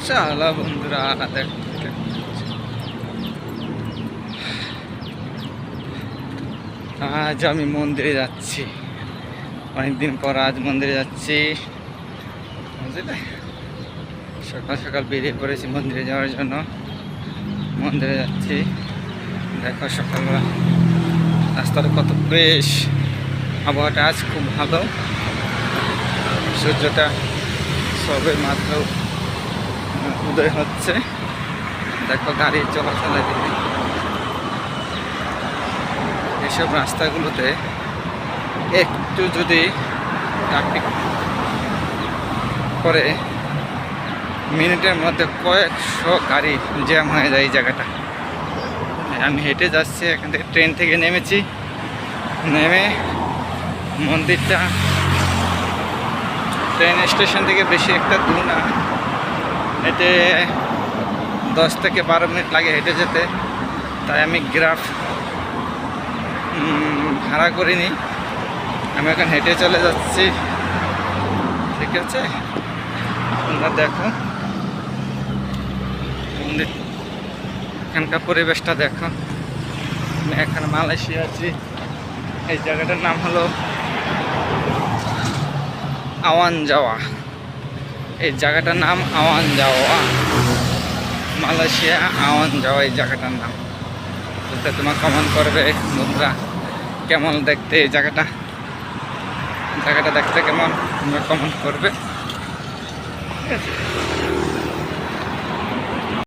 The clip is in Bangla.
চলো বন্ধুরা, দেখতে আজ আমি মন্দিরে যাচ্ছি। অনেকদিন পর আজ মন্দিরে যাচ্ছি, বুঝলে। সকাল সকাল বেরিয়ে পড়েছি মন্দিরে যাওয়ার জন্য। মন্দিরে যাচ্ছি, দেখো সকালবেলা রাস্তাটা কত বেশ, আবহাওয়াটা আজ খুব ভালো। সূর্যটা সবে মাত্র উদয় হচ্ছে। দেখো গাড়ি চলাচলের দিকে এসব রাস্তাগুলোতে একটু যদি ট্রাফিক করে মিনিটের মধ্যে কয়েকশো গাড়ি জ্যাম হয়ে যায় এই জায়গাটা। আমি হেঁটে যাচ্ছি, এখান থেকে ট্রেন থেকে নেমেছি, নেমে মন্দিরটা ট্রেন স্টেশন থেকে বেশি একটা দূর না, হেঁটে 10 থেকে 12 মিনিট লাগে হেঁটে যেতে। তাই আমি গ্রাফ ভাড়া করিনি, আমি এখন হেঁটে চলে যাচ্ছি। ঠিক আছে, তোমরা দেখো মন্দির, এখানকার পরিবেশটা দেখো। আমি এখানে মালয়েশিয়া আছি। এই জায়গাটার নাম হলো আওয়ান জাওয়া। এই জায়গাটার নাম আওয়ান জাওয়া, মালয়েশিয়া আওয়ান জাওয়া এই জায়গাটার নাম। বুঝতে তোমার কমেন্ট করবে বন্ধুরা, কেমন দেখতে এই জায়গাটা, জায়গাটা দেখতে কেমন তোমরা কমেন্ট করবে, ঠিক আছে।